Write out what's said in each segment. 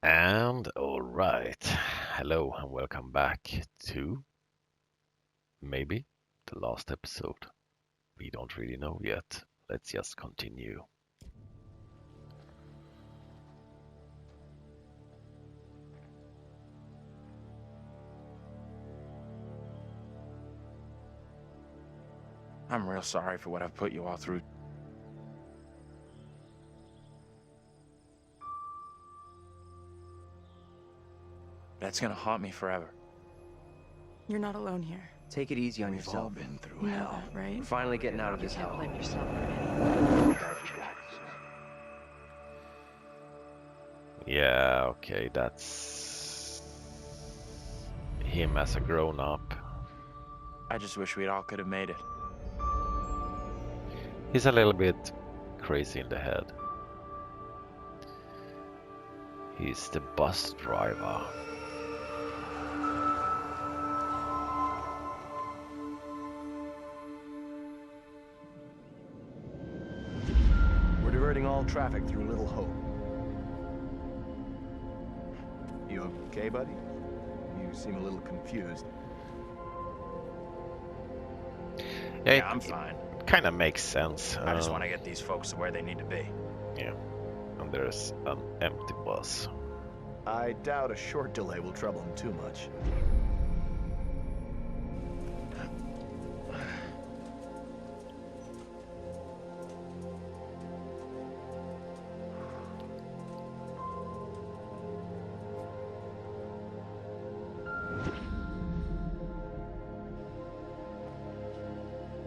And all right, hello and welcome back to maybe the last episode. We don't really know yet. Let's just continue. I'm real sorry for what I've put you all through. That's gonna haunt me forever. You're not alone here. Take it easy on We've all yourself. been through You know hell. that, right? We're finally getting out of You this can't hell. blame yourself for it. Yeah, okay, that's him as a grown up. I just wish we all could have made it. He's a little bit crazy in the head. He's the bus driver. We're diverting all traffic through Little Hope. You okay, buddy? You seem a little confused. Yeah, I'm fine. It kind of makes sense. I just want to get these folks to where they need to be. Yeah, and there's an empty bus. I doubt a short delay will trouble him too much.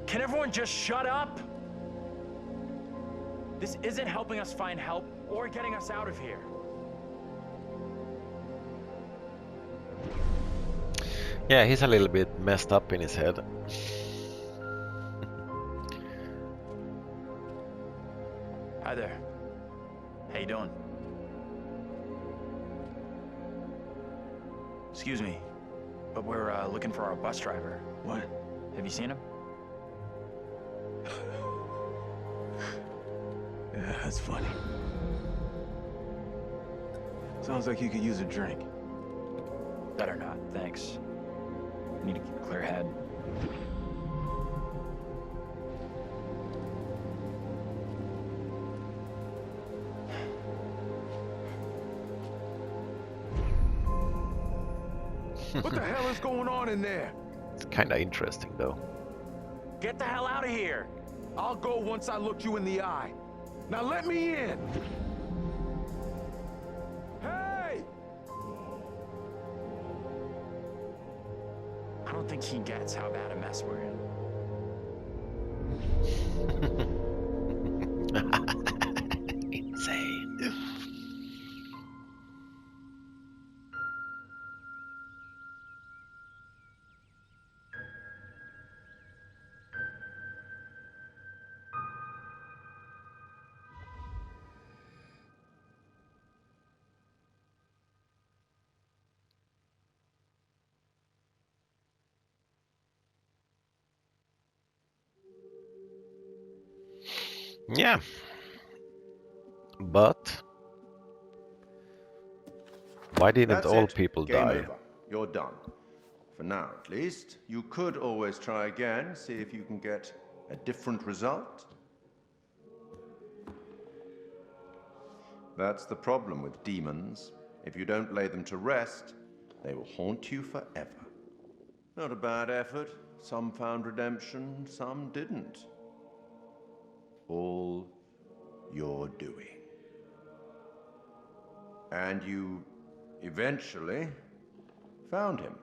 Can everyone just shut up? This isn't helping us find help or getting us out of here. Yeah, he's a little bit messed up in his head. Hi there. How you doing? Excuse me, but we're looking for our bus driver. What? Have you seen him? Yeah, that's funny. Sounds like you could use a drink. Better not, thanks. Need to keep a clear head. What the hell is going on in there? It's kind of interesting though. Get the hell out of here! I'll go once I look you in the eye. Now let me in! Hey! I don't think he gets how bad a mess we're in. Insane. Yeah. But why didn't That's all it. people Game die? over. You're done. For now, at least. You could always try again, see if you can get a different result. That's the problem with demons. If you don't lay them to rest, they will haunt you forever. Not a bad effort. Some found redemption, some didn't. All your doing. And you eventually found him.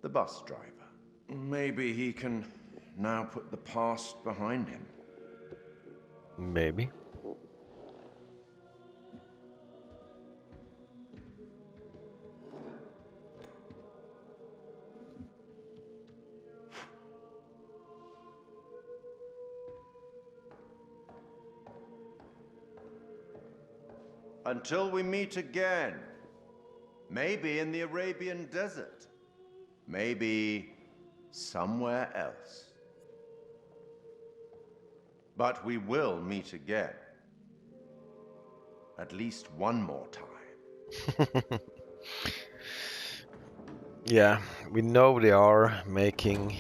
The bus driver. Maybe he can now put the past behind him. Maybe. Until we meet again. Maybe in the Arabian desert. Maybe somewhere else. But we will meet again. At least one more time. Yeah, we know they are making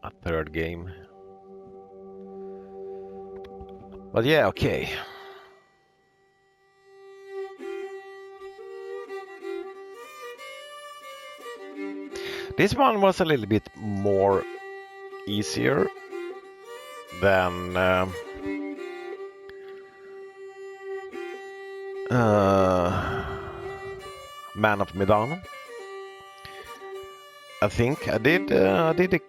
a third game. But yeah, okay. This one was a little bit more easier than Man of Medan. I think I did a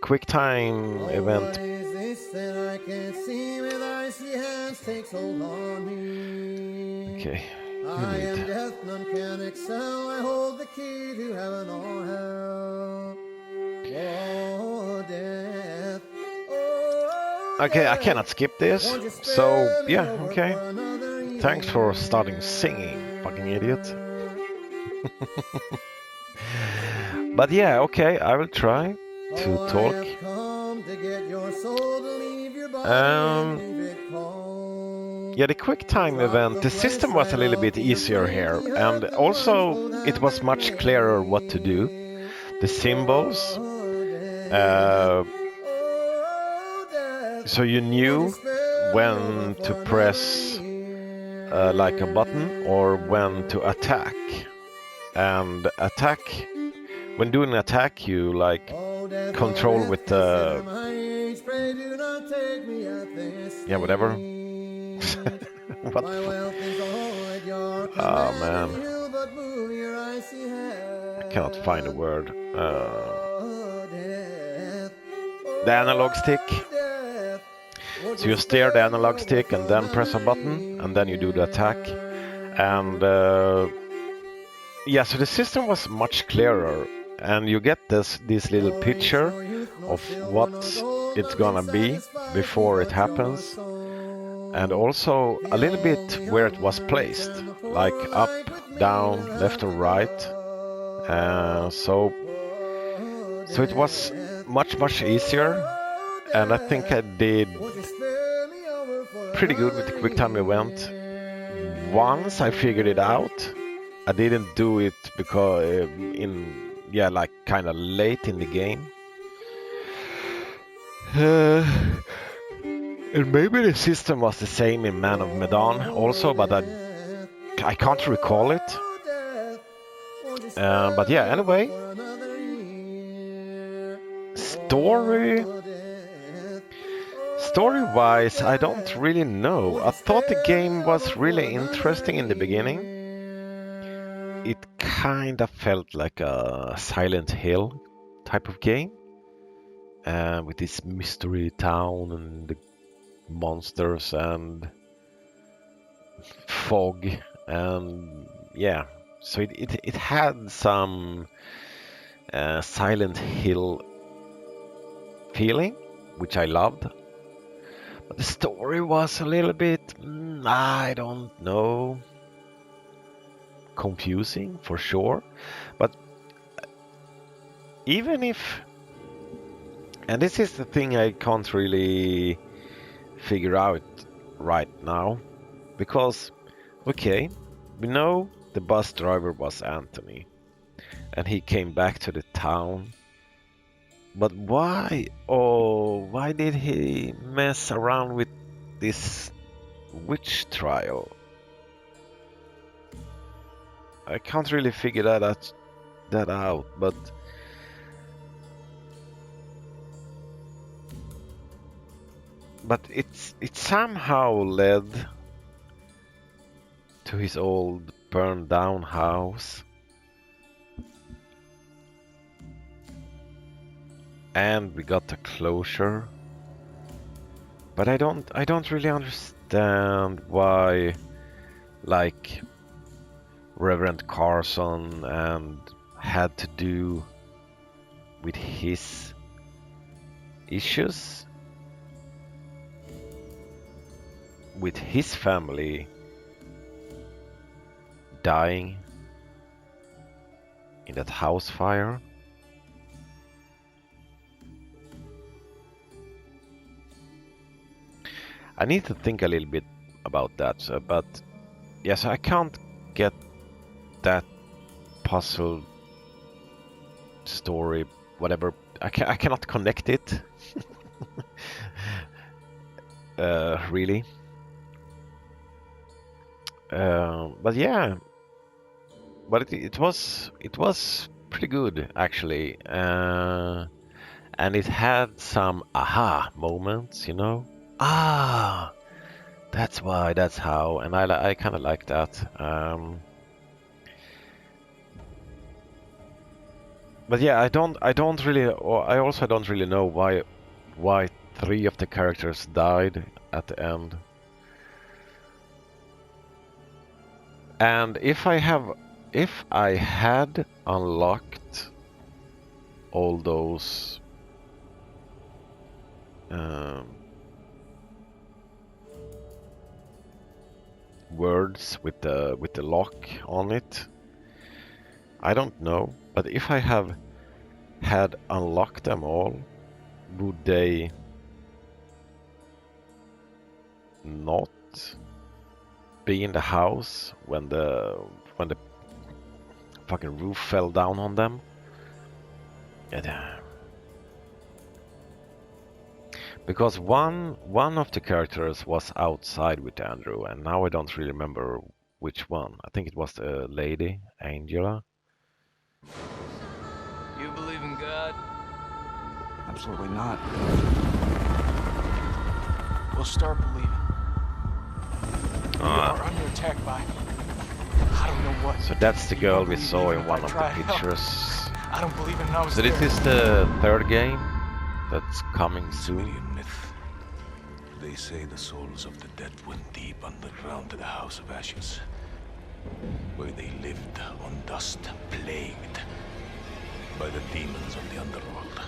quick time event. What is this that I can't see with icy hands takes hold on me? Okay, I you am need. death, none can excel. I hold the key to heaven or hell. Oh, death. Oh, Okay, I death. cannot skip this. Won't you So spare me yeah, over okay. for another Thanks for starting year? singing, fucking idiot. But yeah, okay, I will try to Oh, I talk. have come to get your soul to leave your body Um, and leave it cold. Yeah, the quick time Drop event, the the flesh system was a right little off bit your easier flank. here, You and have the ones also both it have was been much clearer what to do. made. The symbols, Oh, death. uh, Oh, death. so you Won't you knew spare me over when to for another press like a button or when to year? attack. And attack, when doing an attack, you like Oh, control death, with consider the my age. Pray do not take me at this yeah whatever. stage. What? My wealth is all at your Oh command, and man, you but move your icy I cannot find a hand. word. Oh, death. The analog stick. Oh, death. Won't So you you steer the spare me analog over stick and for then press a another button, and then you do the attack. And year? yeah, so the system was much clearer, and you get this little No age, picture no youth, no of silver, what nor gold, it's nothing gonna be satisfies me before it but your happens, and soul. also a little The bit only where it was hunger placed, and the like poor up, light with me down, will left have or to right. go. So Oh, so it was death. much easier, Oh, and I think I death. did Won't you spare me over for pretty good with the another quick time event. Once I figured it year? out, I didn't do it because in yeah like kind of late in the game. Uh, and maybe the system was the same in Man of Medan Oh, also, but death. I can't recall it. Oh, death. Won't you But spare yeah, me over anyway, for another year? story Oh, death. Oh, story-wise, I don't death. really know. Won't I you thought the spare me game over was for really another interesting in the beginning. year? It kind of felt like a Silent Hill type of game, with this mystery town and the monsters and fog, and yeah, so it had some Silent Hill feeling, which I loved. But the story was a little bit, I don't know, confusing for sure. But even if, and this is the thing I can't really figure out right now, because, okay, we know the bus driver was Anthony, and he came back to the town. But why? Oh, why did he mess around with this witch trial? I can't really figure that out, but it somehow led to his old burned down house, and we got a closure. But I don't really understand why, like, Reverend Carson and had to do with his issues with his family dying in that house fire. I need to think a little bit about that, but yeah, so I can't get that puzzle story, whatever. I cannot connect it. Really. But yeah, but it was pretty good actually, and it had some aha moments, you know. Ah, that's why, that's how, and I kind of like that. But yeah, I don't really, or I also don't really know why three of the characters died at the end. And if I had unlocked all those words with the lock on it, I don't know. But if I have had unlocked them all, would they not be in the house when the fucking roof fell down on them? Yeah, because one of the characters was outside with Andrew, and now I don't really remember which one. I think it was the lady, Angela. You believe in God? Absolutely not. We'll start believing. We are under attack by... I don't know what. So that's the You girl don't we believe saw even in if one I of the try. Hell, pictures. I don't believe it, and I was So this there. is the third game that's coming soon. Sumerian myth. They say the souls of the dead went deep underground to the House of Ashes, where they lived on dust, plagued by the demons of the underworld.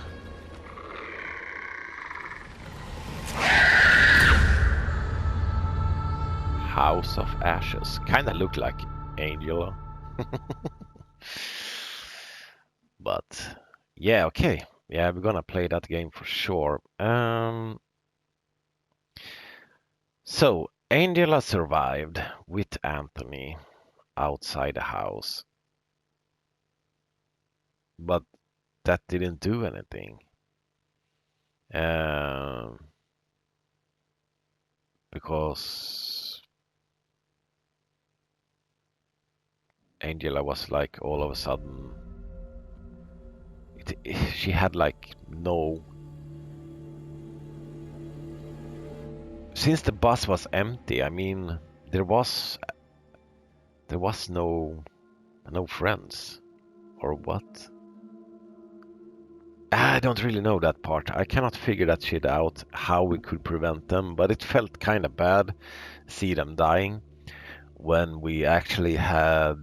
House of Ashes. Kinda look like Angela. But yeah, okay. Yeah, we're gonna play that game for sure. So Angela survived with Anthony outside the house, but that didn't do anything. Because Angela was like all of a sudden, she had like no. Since the bus was empty, I mean, there was no friends, or what? I don't really know that part. I cannot figure that shit out, how we could prevent them, but it felt kind of bad see them dying when we actually had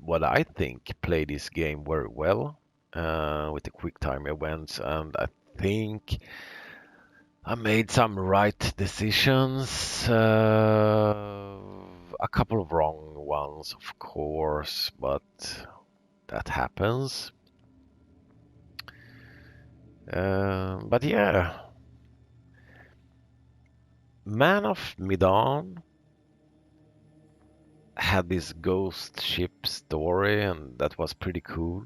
what I think played this game very well with the quick time events, and I think I made some right decisions, a couple of wrong ones, of course, but that happens. But yeah, Man of Medan had this ghost ship story, and that was pretty cool.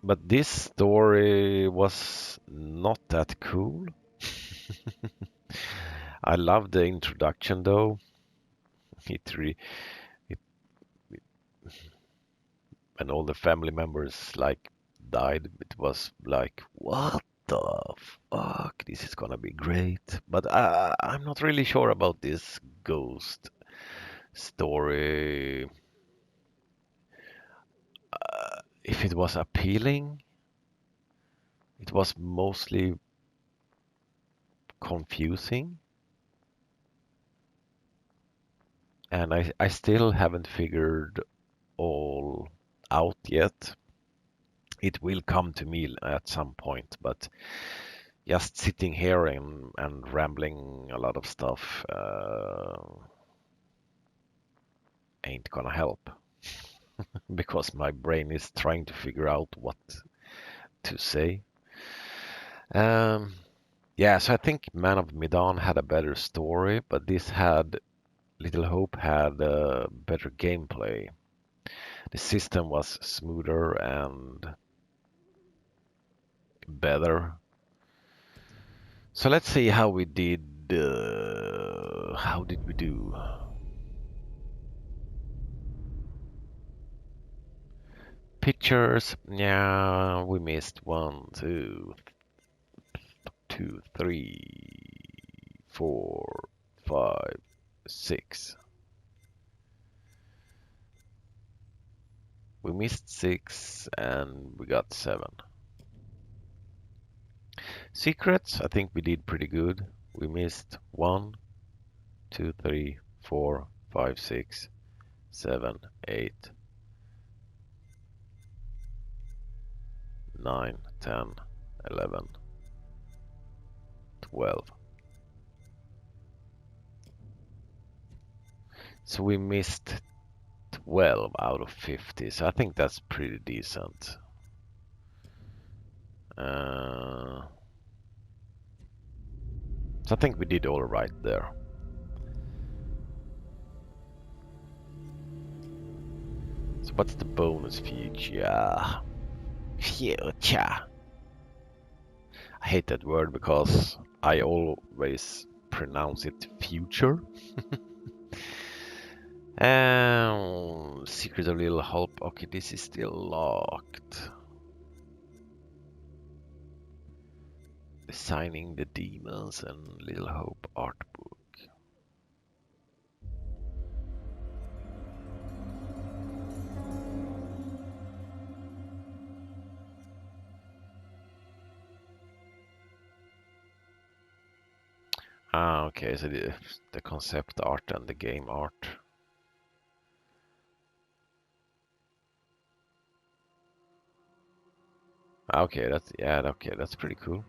But this story was not that cool. I love the introduction though. It when all the family members like died, it was like, what the fuck? This is gonna be great. But I'm not really sure about this ghost story. If it was appealing, it was mostly confusing. And I still haven't figured all out yet. It will come to me at some point, but just sitting here and rambling a lot of stuff ain't gonna help because my brain is trying to figure out what to say. Yeah, so I think Man of Medan had a better story, but this had Little Hope had better gameplay. The system was smoother and better. So let's see how we did. How did we do? Pictures, yeah, we missed 1, 2, 3, 4, 5, 6. We missed 6 and we got 7. Secrets, I think we did pretty good. We missed 1, 2, 3, 4, 5, 6, 7, 8, 9, 10, 11, 12. So we missed 12 out of 50, so I think that's pretty decent. So I think we did all right there. So what's the bonus feature? Future. I hate that word because I always pronounce it future. Secret of Little Hope. Okay, this is still locked. Designing the Demons and Little Hope art book. Ah, okay, so the concept art and the game art. Okay, that's pretty cool.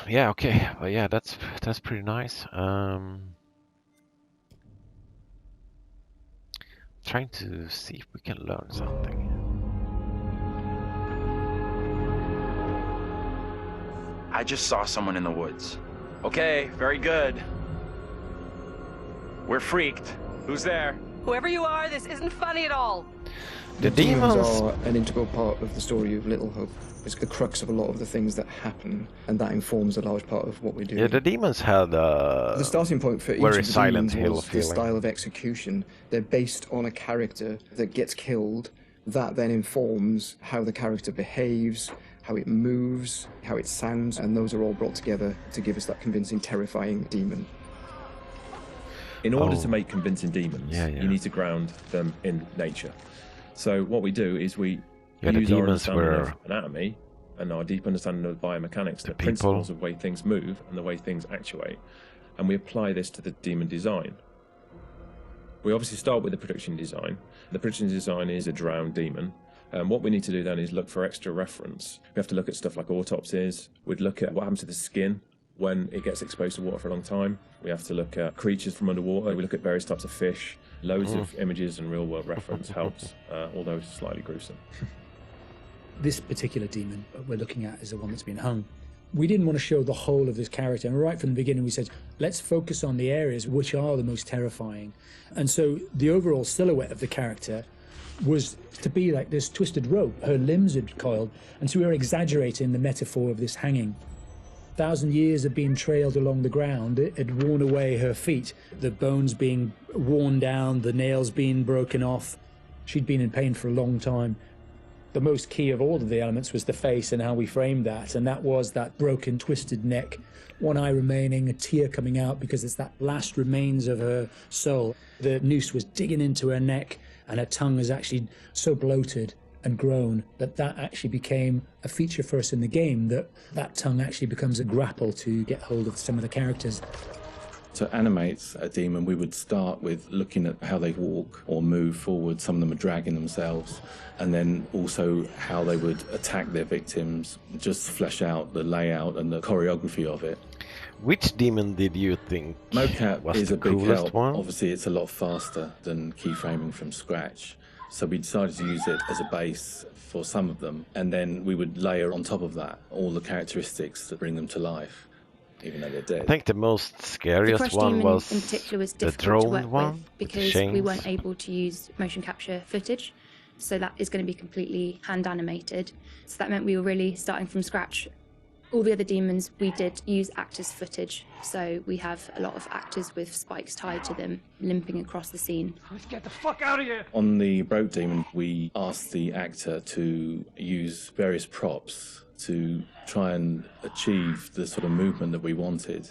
Yeah, okay, but yeah, that's pretty nice. Trying to see if we can learn something. I just saw someone in the woods. Okay, very good. We're freaked. Who's there? Whoever you are, this isn't funny at all. The demons are an integral part of the story of Little Hope. It's the crux of a lot of the things that happen, and that informs a large part of what we do. Yeah, the demons had the starting point for each of the Silent demons Hill was the feeling. style of execution. They're based on a character that gets killed. That then informs how the character behaves, how it moves, how it sounds, and those are all brought together to give us that convincing, terrifying demon. In order to make convincing demons, Yeah. you need to ground them in nature. So what we do is we Yeah, the use our demons understanding were of anatomy and our deep understanding of biomechanics, the people. principles of the way things move and the way things actuate, and we apply this to the demon design. We obviously start with the production design. The production design is a drowned demon. What we need to do then is look for extra reference. We have to look at stuff like autopsies. We'd look at what happens to the skin when it gets exposed to water for a long time. We have to look at creatures from underwater. We look at various types of fish. Loads of images and real-world reference helps, although slightly gruesome. This particular demon we're looking at is the one that's been hung. We didn't want to show the whole of this character, and right from the beginning we said, let's focus on the areas which are the most terrifying. And so the overall silhouette of the character was to be like this twisted rope. Her limbs had coiled, and so we were exaggerating the metaphor of this hanging. 1,000 years of being trailed along the ground, it had worn away her feet, the bones being worn down, the nails being broken off. She'd been in pain for a long time. The most key of all of the elements was the face and how we framed that, and that was that broken, twisted neck, one eye remaining, a tear coming out because it's that last remains of her soul. The noose was digging into her neck, and her tongue is actually so bloated and grown that actually became a feature for us in the game, that tongue actually becomes a grapple to get hold of some of the characters. To animate a demon, we would start with looking at how they walk or move forward. Some of them are dragging themselves. And then also how they would attack their victims, just flesh out the layout and the choreography of it. Which demon did you think mocap was is the a big coolest help. one? Obviously, it's a lot faster than keyframing from scratch. So we decided to use it as a base for some of them. And then we would layer on top of that all the characteristics that bring them to life, even though they're dead. I think the most scariest Crush one Demon was in particular was the difficult to drone work one with because chains. we weren't able to use motion capture footage. So that is going to be completely hand animated. So that meant we were really starting from scratch. All the other demons, we did use actors' footage. So we have a lot of actors with spikes tied to them, limping across the scene. Let's get the fuck out of here! On the Broke Demon, we asked the actor to use various props to try and achieve the sort of movement that we wanted.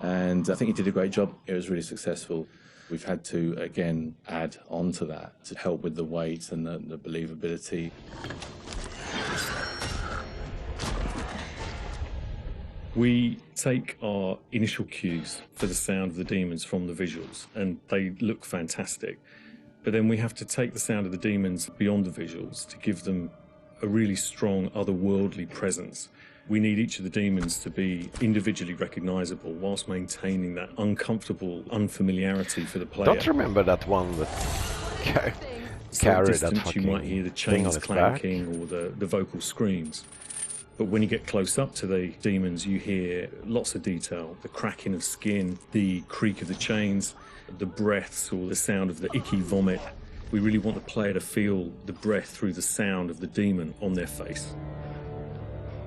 And I think he did a great job. It was really successful. We've had to, again, add on to that to help with the weight and the believability. We take our initial cues for the sound of the demons from the visuals, and they look fantastic. But then we have to take the sound of the demons beyond the visuals to give them a really strong otherworldly presence. We need each of the demons to be individually recognisable whilst maintaining that uncomfortable unfamiliarity for the player. Don't you remember that one that carried that Distance, fucking you might hear the thing on chains its back? clanking or the vocal screams. But when you get close up to the demons, you hear lots of detail. The cracking of skin, the creak of the chains, the breaths or the sound of the icky vomit. We really want the player to feel the breath through the sound of the demon on their face.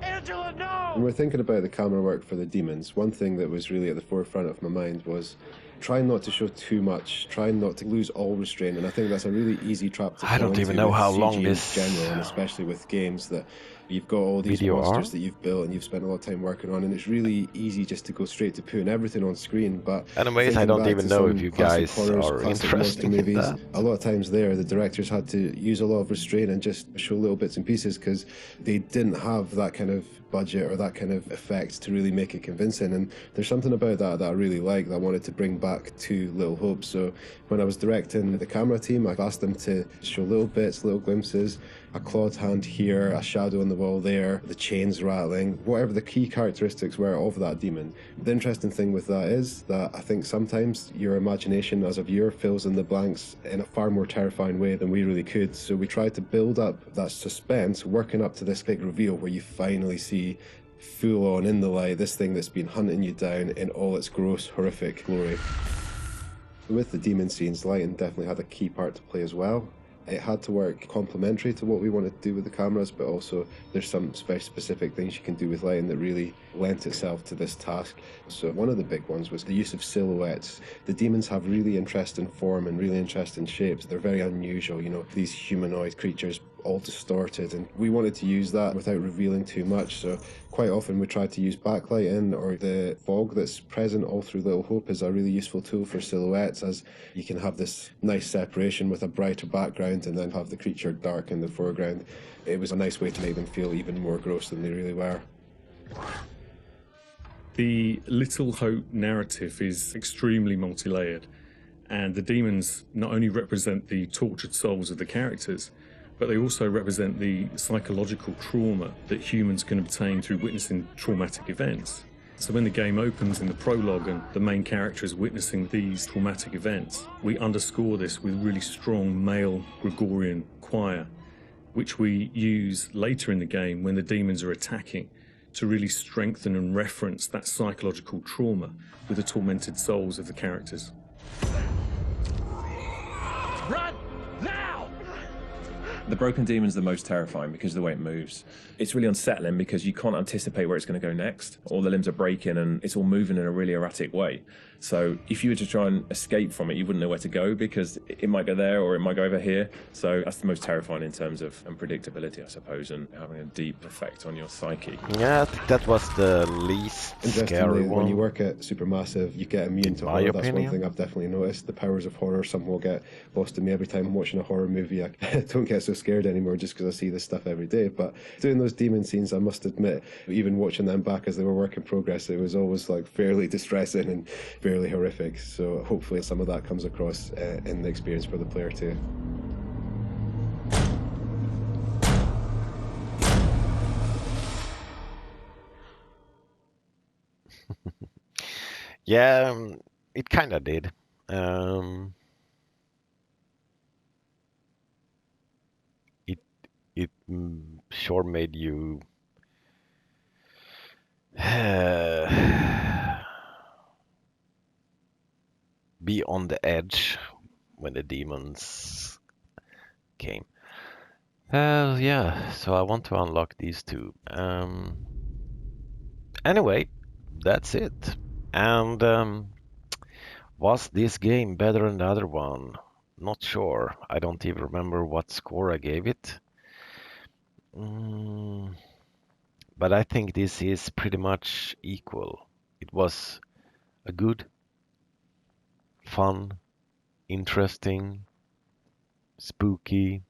Angela, no! When we're thinking about the camera work for the demons, one thing that was really at the forefront of my mind was trying not to show too much, trying not to lose all restraint, and I think that's a really easy trap to I don't fall even into know with how CG long in this general, and especially with games that you've got all these video monsters are. that you've built and you've spent a lot of time working on, and it's really easy just to go straight to putting everything on screen. But Anyways, I thinking don't back even to know some if you classic guys horrors, are classic interested monster in movies, that. a lot of times there the directors had to use a lot of restraint and just show little bits and pieces because they didn't have that kind of budget or that kind of effect to really make it convincing. And there's something about that I really like that I wanted to bring back to Little Hope. So when I was directing the camera team, I asked them to show little bits, little glimpses, a clawed hand here, a shadow on the wall there, the chains rattling, whatever the key characteristics were of that demon. The interesting thing with that is that I think sometimes your imagination as a viewer fills in the blanks in a far more terrifying way than we really could. So we tried to build up that suspense, working up to this big reveal where you finally see full on in the light this thing that's been hunting you down in all its gross, horrific glory. With the demon scenes, lighting definitely had a key part to play as well. It had to work complementary to what we wanted to do with the cameras, but also there's some very specific things you can do with lighting that really lent itself to this task. So one of the big ones was the use of silhouettes. The demons have really interesting form and really interesting shapes. They're very unusual, you know, these humanoid creatures all distorted, and we wanted to use that without revealing too much. So quite often we tried to use backlighting or the fog that's present all through Little Hope is a really useful tool for silhouettes, as you can have this nice separation with a brighter background and then have the creature dark in the foreground. It was a nice way to make them feel even more gross than they really were. The Little Hope narrative is extremely multi-layered, and the demons not only represent the tortured souls of the characters, but they also represent the psychological trauma that humans can obtain through witnessing traumatic events. So when the game opens in the prologue and the main character is witnessing these traumatic events, we underscore this with really strong male Gregorian choir, which we use later in the game when the demons are attacking to really strengthen and reference that psychological trauma with the tormented souls of the characters. Run! Now! The Broken Demon's the most terrifying because of the way it moves. It's really unsettling because you can't anticipate where it's going to go next. All the limbs are breaking and it's all moving in a really erratic way. So if you were to try and escape from it, you wouldn't know where to go because it might go there or it might go over here. So that's the most terrifying in terms of unpredictability, I suppose, and having a deep effect on your psyche. Yeah, I think that was the least scary Interestingly, one. when you work at Supermassive, you get immune to My horror. That's opinion. one thing I've definitely noticed. The powers of horror somehow get lost in me every time I'm watching a horror movie. I don't get so scared anymore just because I see this stuff every day. But doing those demon scenes, I must admit, even watching them back as they were work in progress, it was always like fairly distressing and fairly horrific. So hopefully some of that comes across in the experience for the player too. Yeah, it kind of did. It sure made you be on the edge when the demons came. Yeah, so I want to unlock these two. Anyway, that's it. And was this game better than the other one? Not sure. I don't even remember what score I gave it. But I think this is pretty much equal. It was a good, fun, interesting, spooky,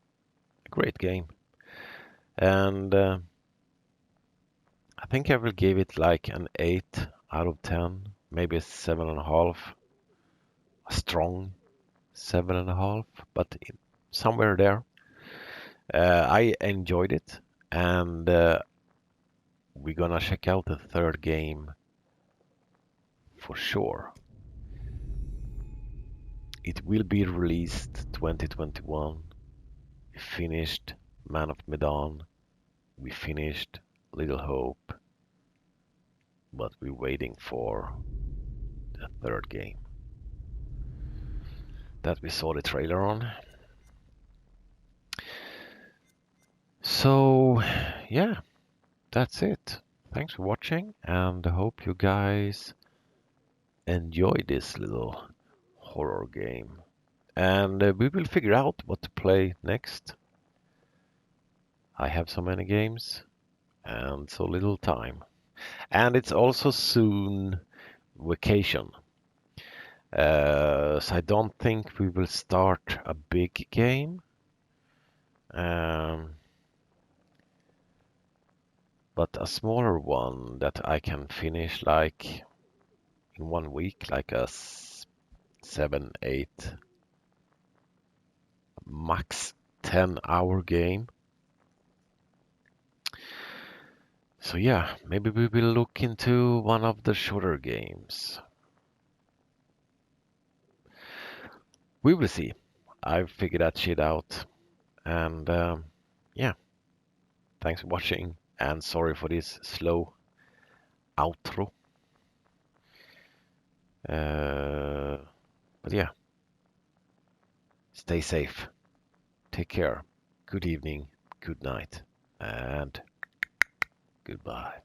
great game. And I think I will give it like an 8 out of 10, maybe a 7.5. A strong 7.5, but somewhere there. I enjoyed it, and we're gonna check out the third game for sure. It will be released 2021. We finished Man of Medan. We finished Little Hope. But we're waiting for the third game that we saw the trailer on. So, yeah, that's it. Thanks for watching, and I hope you guys enjoy this little horror game. And we will figure out what to play next. I have so many games and so little time. And it's also soon vacation. So I don't think we will start a big game. But a smaller one that I can finish like in 1 week, like a 7, 8, max 10-hour game. So yeah, maybe we will look into one of the shorter games. We will see. I've figured that shit out. And yeah, thanks for watching, and sorry for this slow outro. But yeah, stay safe. Take care. Good evening, good night, and goodbye.